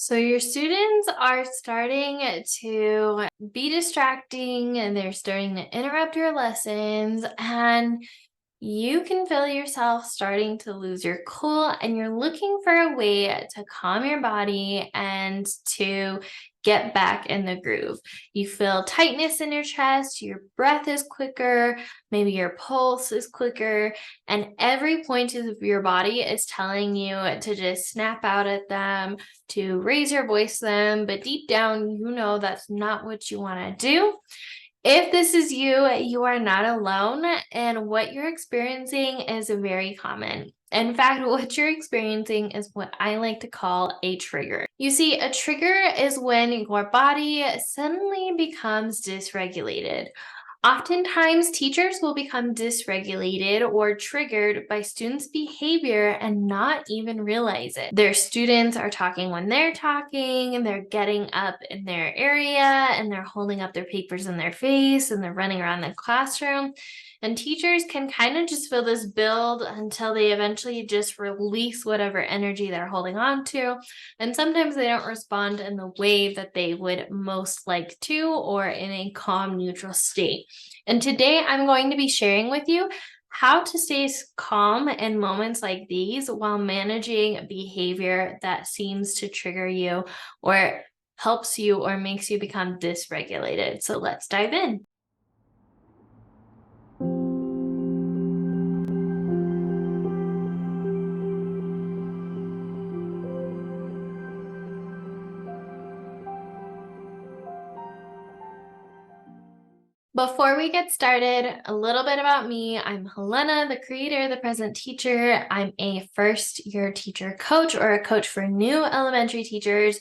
So your students are starting to be distracting and they're starting to interrupt your lessons, and you can feel yourself starting to lose your cool, and you're looking for a way to calm your body and to get back in the groove. You feel tightness in your chest, your breath is quicker, maybe your pulse is quicker, and every point of your body is telling you to just snap out at them, to raise your voice to them, but deep down, you know that's not what you want to do. If this is you, you are not alone, and what you're experiencing is very common. In fact, what you're experiencing is what I like to call a trigger. You see, a trigger is when your body suddenly becomes dysregulated. Oftentimes, teachers will become dysregulated or triggered by students' behavior and not even realize it. Their students are talking when they're talking, and they're getting up in their area, and they're holding up their papers in their face, and they're running around the classroom. And teachers can kind of just feel this build until they eventually just release whatever energy they're holding on to. And sometimes they don't respond in the way that they would most like to, or in a calm, neutral state. And today I'm going to be sharing with you how to stay calm in moments like these while managing behavior that seems to trigger you or helps you or makes you become dysregulated. So let's dive in. Before we get started, a little bit about me. I'm Helena, the creator, the present teacher. I'm a first-year teacher coach, or a coach for new elementary teachers.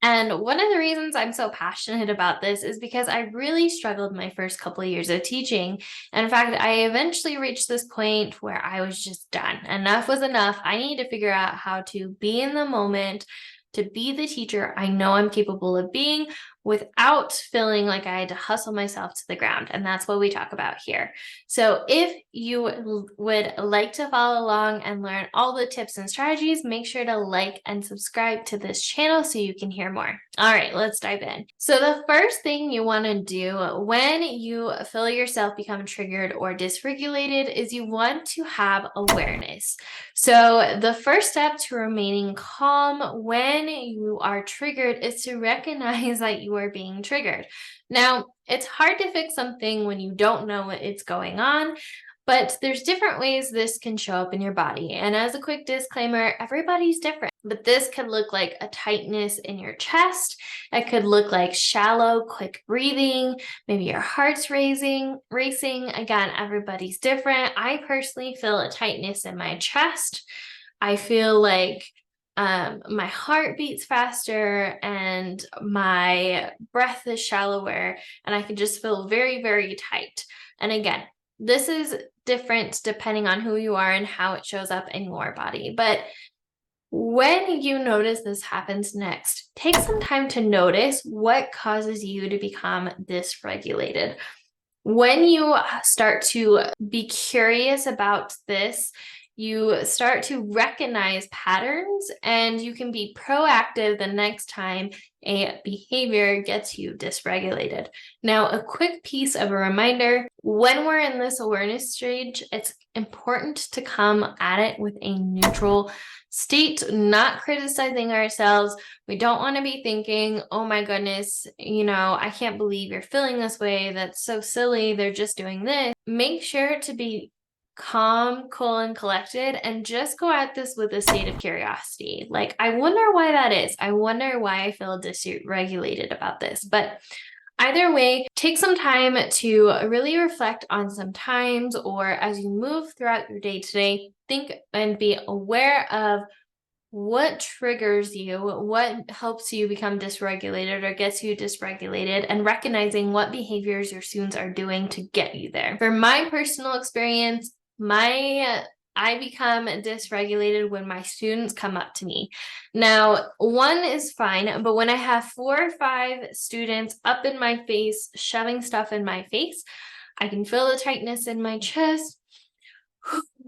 And one of the reasons I'm so passionate about this is because I really struggled my first couple of years of teaching. And in fact, I eventually reached this point where I was just done. Enough was enough. I need to figure out how to be in the moment, to be the teacher I know I'm capable of being, without feeling like I had to hustle myself to the ground. And that's what we talk about here. So if you would like to follow along and learn all the tips and strategies, make sure to like and subscribe to this channel so you can hear more. All right, let's dive in. So the first thing you want to do when you feel yourself become triggered or dysregulated is you want to have awareness. So the first step to remaining calm when you are triggered is to recognize that you are being triggered. Now, it's hard to fix something when you don't know what's going on, but there's different ways this can show up in your body. And as a quick disclaimer, everybody's different. But this could look like a tightness in your chest. It could look like shallow, quick breathing. Maybe your heart's racing. Again, everybody's different. I personally feel a tightness in my chest. I feel like my heart beats faster and my breath is shallower, and I can just feel very, very tight. And again, this is different depending on who you are and how it shows up in your body. But when you notice this happens next, take some time to notice what causes you to become dysregulated. When you start to be curious about this, you start to recognize patterns, and you can be proactive the next time a behavior gets you dysregulated. Now, a quick piece of a reminder: when we're in this awareness stage, it's important to come at it with a neutral state, not criticizing ourselves. We don't want to be thinking, oh my goodness, I can't believe you're feeling this way. That's so silly. They're just doing this. Make sure to be calm, cool, and collected, and just go at this with a state of curiosity. Like, I wonder why that is. I wonder why I feel dysregulated about this. But either way, take some time to really reflect on some times, or as you move throughout your day today, think and be aware of what triggers you, what helps you become dysregulated or gets you dysregulated, and recognizing what behaviors your students are doing to get you there. For my personal experience, I become dysregulated when my students come up to me. Now, one is fine, but when I have 4 or 5 students up in my face, shoving stuff in my face, I can feel the tightness in my chest.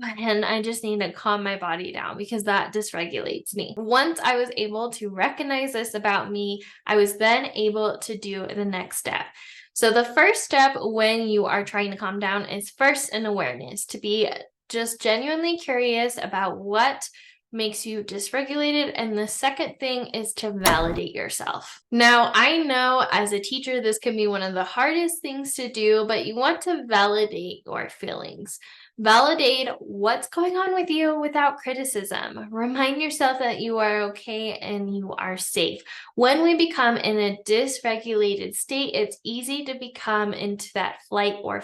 and I just need to calm my body down because that dysregulates me. Once I was able to recognize this about me, I was then able to do the next step. So the first step when you are trying to calm down is first an awareness, to be just genuinely curious about what makes you dysregulated. And the second thing is to validate yourself. Now, I know as a teacher, this can be one of the hardest things to do, but you want to validate your feelings. Validate what's going on with you without criticism. Remind yourself that you are okay and you are safe. When we become in a dysregulated state, it's easy to become into that fight or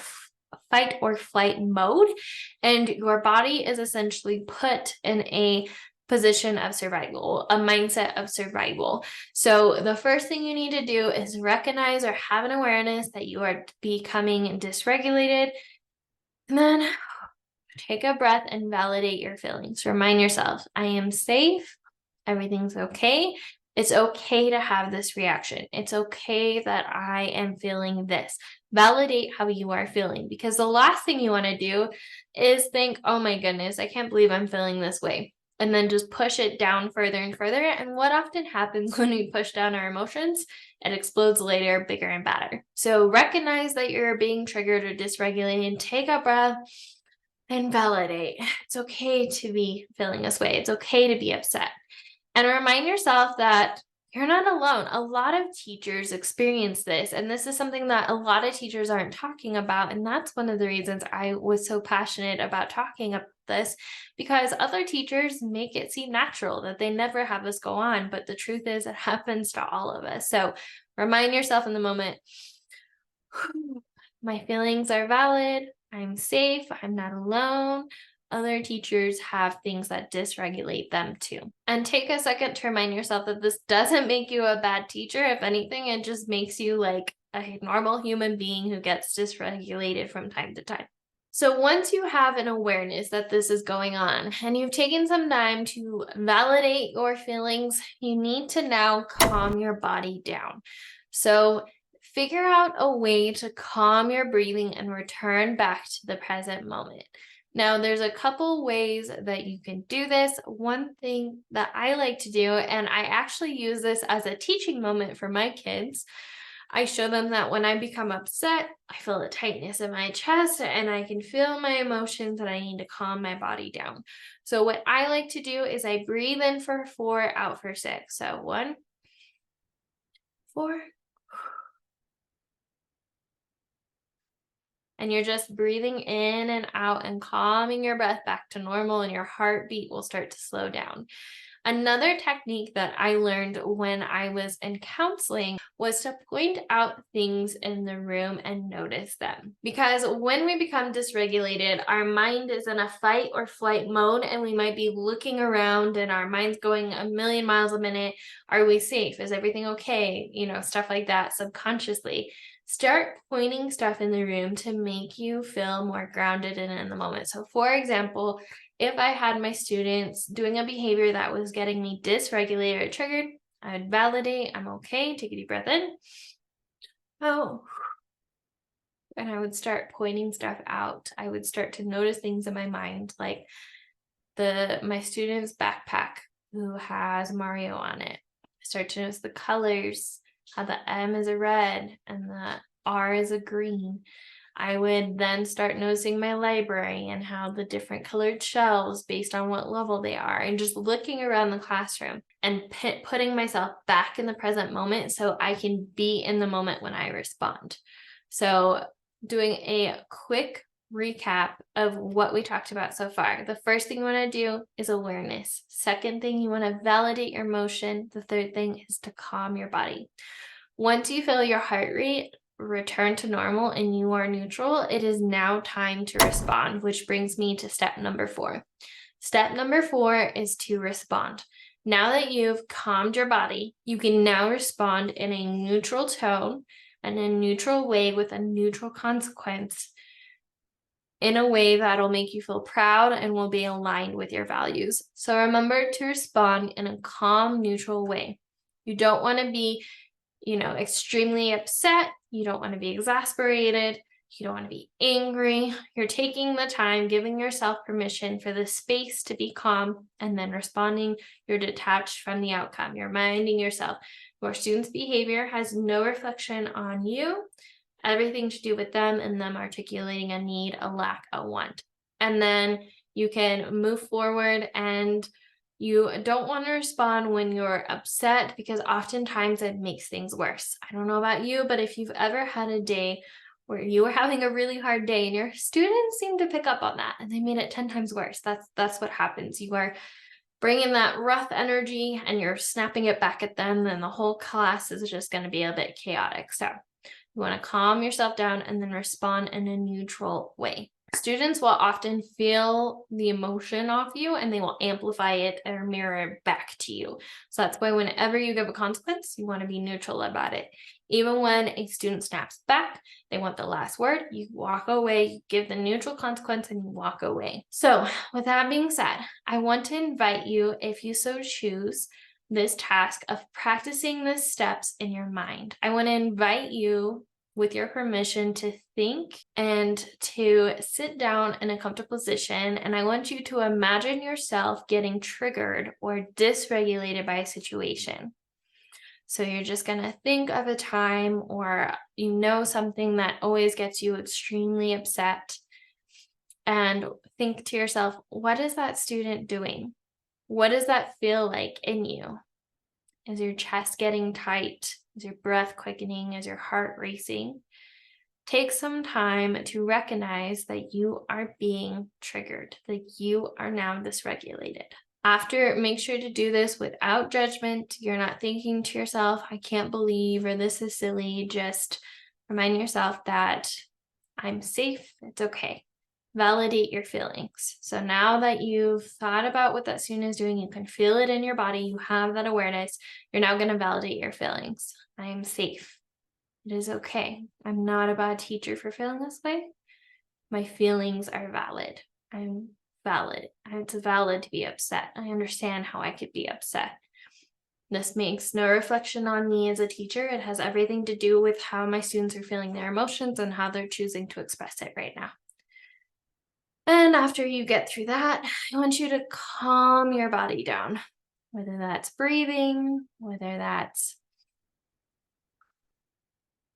flight mode, and your body is essentially put in a position of survival, a mindset of survival. So the first thing you need to do is recognize or have an awareness that you are becoming dysregulated, and then take a breath and validate your feelings. Remind yourself, I am safe. Everything's okay. It's okay to have this reaction. It's okay that I am feeling this. Validate how you are feeling, because the last thing you want to do is think, oh my goodness, I can't believe I'm feeling this way. And then just push it down further and further. And what often happens when we push down our emotions, it explodes later, bigger and badder. So recognize that you're being triggered or dysregulated. Take a breath and validate. It's okay to be feeling this way. It's okay to be upset. And remind yourself that you're not alone. A lot of teachers experience this, and this is something that a lot of teachers aren't talking about. And that's one of the reasons I was so passionate about talking about this, because other teachers make it seem natural that they never have this go on. But the truth is, it happens to all of us. So remind yourself in the moment, my feelings are valid. I'm safe. I'm not alone. Other teachers have things that dysregulate them too. And take a second to remind yourself that this doesn't make you a bad teacher. If anything, it just makes you like a normal human being who gets dysregulated from time to time. So once you have an awareness that this is going on and you've taken some time to validate your feelings, you need to now calm your body down. So figure out a way to calm your breathing and return back to the present moment. Now, there's a couple ways that you can do this. One thing that I like to do, and I actually use this as a teaching moment for my kids, I show them that when I become upset, I feel a tightness in my chest and I can feel my emotions and I need to calm my body down. So what I like to do is I breathe in for 4, out for 6. So 1, 4, and you're just breathing in and out and calming your breath back to normal, and your heartbeat will start to slow down. Another technique that I learned when I was in counseling was to point out things in the room and notice them. Because when we become dysregulated, our mind is in a fight or flight mode, and we might be looking around and our mind's going a million miles a minute. Are we safe? Is everything okay? Stuff like that subconsciously. Start pointing stuff in the room to make you feel more grounded and in the moment. So, for example, if I had my students doing a behavior that was getting me dysregulated or triggered, I would validate, I'm okay, take a deep breath in. Oh, and I would start pointing stuff out. I would start to notice things in my mind, like my student's backpack who has Mario on it. I start to notice the colors, how the M is a red and the R is a green. I would then start noticing my library and how the different colored shelves based on what level they are, and just looking around the classroom and putting myself back in the present moment so I can be in the moment when I respond. So doing a quick recap of what we talked about so far. The first thing you want to do is awareness. Second thing, you want to validate your emotion. The third thing is to calm your body. Once you feel your heart rate return to normal and you are neutral, it is now time to respond, which brings me to step number 4. Step number 4 is to respond. Now that you've calmed your body, you can now respond in a neutral tone and a neutral way with a neutral consequence, in a way that'll make you feel proud and will be aligned with your values. So remember to respond in a calm, neutral way. You don't want to be extremely upset. You don't want to be exasperated. You don't want to be angry. You're taking the time, giving yourself permission for the space to be calm, and then responding. You're detached from the outcome. You're minding yourself. Your student's behavior has no reflection on you, everything to do with them and them articulating a need, a lack, a want. And then you can move forward, and you don't want to respond when you're upset, because oftentimes it makes things worse. I don't know about you, but if you've ever had a day where you were having a really hard day and your students seem to pick up on that and they made it 10 times worse, that's what happens. You are bringing that rough energy and you're snapping it back at them, and the whole class is just going to be a bit chaotic. So you want to calm yourself down and then respond in a neutral way. Students will often feel the emotion off you and they will amplify it or mirror it back to you. So that's why whenever you give a consequence, you want to be neutral about it. Even when a student snaps back, they want the last word, you walk away, you give the neutral consequence and you walk away. So with that being said, I want to invite you, if you so choose, this task of practicing the steps in your mind. I want to invite you, with your permission, to think and to sit down in a comfortable position. And I want you to imagine yourself getting triggered or dysregulated by a situation. So you're just going to think of a time, or something that always gets you extremely upset, and think to yourself, what is that student doing? What does that feel like in you? Is your chest getting tight? Is your breath quickening? Is your heart racing? Take some time to recognize that you are being triggered, that you are now dysregulated. After, make sure to do this without judgment. You're not thinking to yourself, I can't believe, or this is silly. Just remind yourself that I'm safe. It's okay. Validate your feelings. So now that you've thought about what that student is doing, you can feel it in your body, you have that awareness, you're now going to validate your feelings. I am safe. It is okay. I'm not a bad teacher for feeling this way. My feelings are valid. I'm valid. It's valid to be upset. I understand how I could be upset. This makes no reflection on me as a teacher. It has everything to do with how my students are feeling their emotions and how they're choosing to express it right now. And after you get through that, I want you to calm your body down, whether that's breathing, whether that's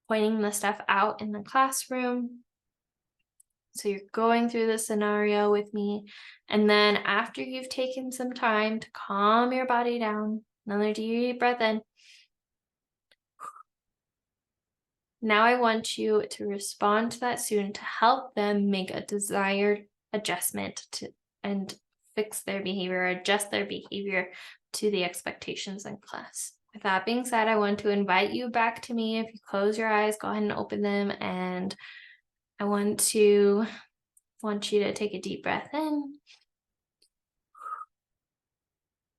pointing the stuff out in the classroom. So you're going through the scenario with me. And then after you've taken some time to calm your body down, another deep breath in. Now I want you to respond to that student to help them make a desired adjustment and fix their behavior, adjust their behavior to the expectations in class. With that being said, I want to invite you back to me. If you close your eyes, go ahead and open them, and I want you to take a deep breath in,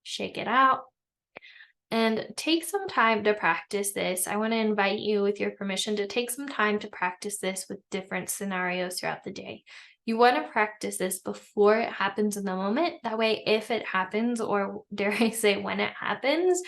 shake it out, and take some time to practice this. I want to invite you, with your permission, to take some time to practice this with different scenarios throughout the day. You want to practice this before it happens in the moment. That way, if it happens, or dare I say when it happens,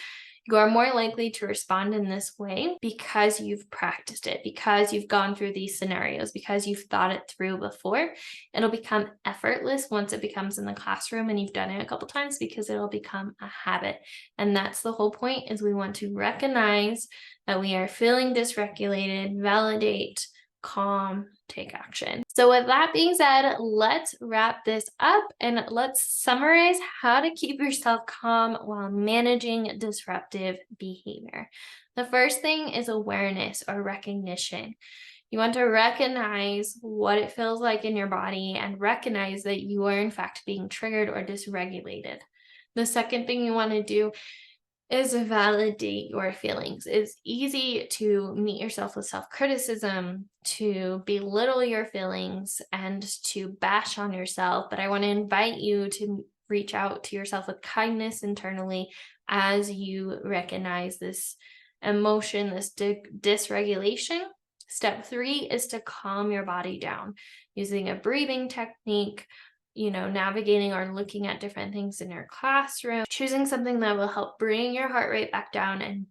you are more likely to respond in this way because you've practiced it, because you've gone through these scenarios, because you've thought it through before. It'll become effortless once it becomes in the classroom and you've done it a couple times, because it'll become a habit. And that's the whole point, is we want to recognize that we are feeling dysregulated, validate, calm, take action. So with that being said, let's wrap this up and let's summarize how to keep yourself calm while managing disruptive behavior. The first thing is awareness or recognition. You want to recognize what it feels like in your body and recognize that you are in fact being triggered or dysregulated. The second thing you want to do is validate your feelings. It's easy to meet yourself with self-criticism, to belittle your feelings, and to bash on yourself. But I want to invite you to reach out to yourself with kindness internally as you recognize this emotion, this dysregulation. Step 3 is to calm your body down using a breathing technique, navigating or looking at different things in your classroom, choosing something that will help bring your heart rate back down and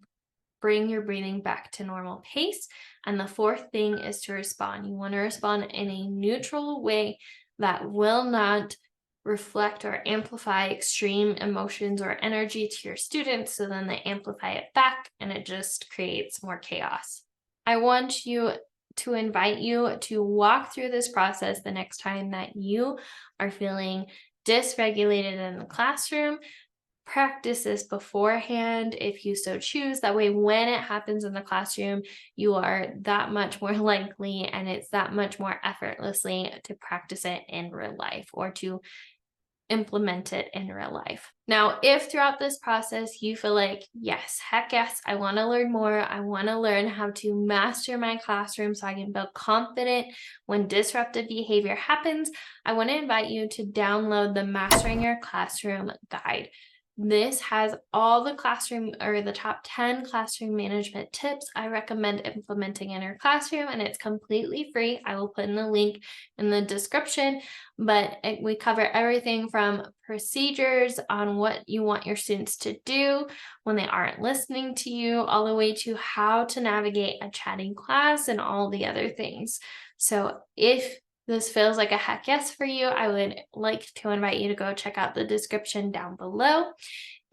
bring your breathing back to normal pace. And the fourth thing is to respond. You want to respond in a neutral way that will not reflect or amplify extreme emotions or energy to your students. So then they amplify it back and it just creates more chaos. I want to invite you to walk through this process the next time that you are feeling dysregulated in the classroom. Practice this beforehand if you so choose. That way, when it happens in the classroom, you are that much more likely and it's that much more effortlessly to practice it in real life or to implement it in real life. Now, if throughout this process you feel like, yes, heck yes, I want to learn more, I want to learn how to master my classroom so I can feel confident when disruptive behavior happens, I want to invite you to download the Mastering Your Classroom guide. This has all the classroom or the top 10 classroom management tips I recommend implementing in your classroom, and it's completely free. I will put in the link in the description, but we cover everything from procedures on what you want your students to do when they aren't listening to you, all the way to how to navigate a chatting class and all the other things. So if this feels like a heck yes for you, I would like to invite you to go check out the description down below.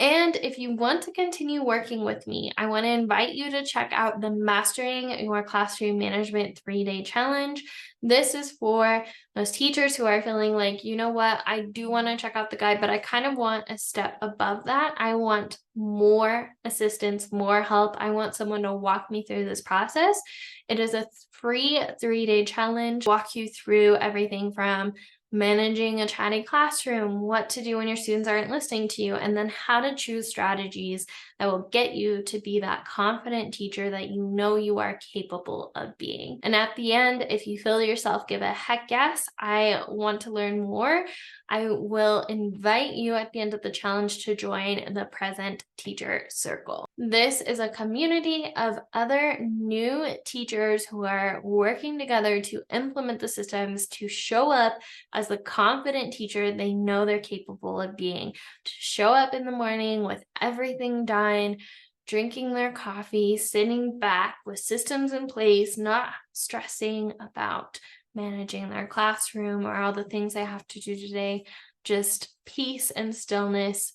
And if you want to continue working with me, I want to invite you to check out the Mastering Your Classroom Management 3-Day Challenge. This is for those teachers who are feeling like, you know what, I do want to check out the guide, but I kind of want a step above that. I want more assistance, more help. I want someone to walk me through this process. It is a free 3-day challenge, walk you through everything from managing a chatty classroom, what to do when your students aren't listening to you, and then how to choose strategies that will get you to be that confident teacher that you know you are capable of being. And at the end, if you feel yourself give a heck yes, I want to learn more, I will invite you at the end of the challenge to join the Present Teacher Circle. This is a community of other new teachers who are working together to implement the systems to show up as the confident teacher they know they're capable of being, to show up in the morning with everything done, drinking their coffee, sitting back with systems in place, not stressing about managing their classroom or all the things they have to do today, just peace and stillness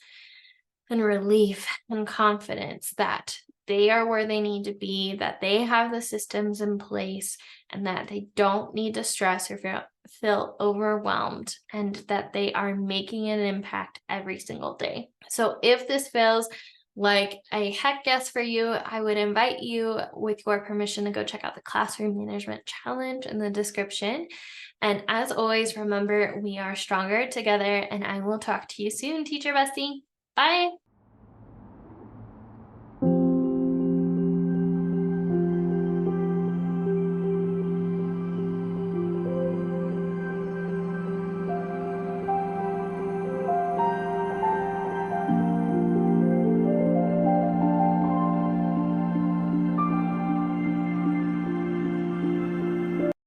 and relief and confidence that they are where they need to be, that they have the systems in place, and that they don't need to stress or feel overwhelmed, and that they are making an impact every single day. So if this feels like a heck yes for you, I would invite you, with your permission, to go check out the Classroom Management Challenge in the description. And as always, remember, we are stronger together, and I will talk to you soon, teacher bestie. Bye.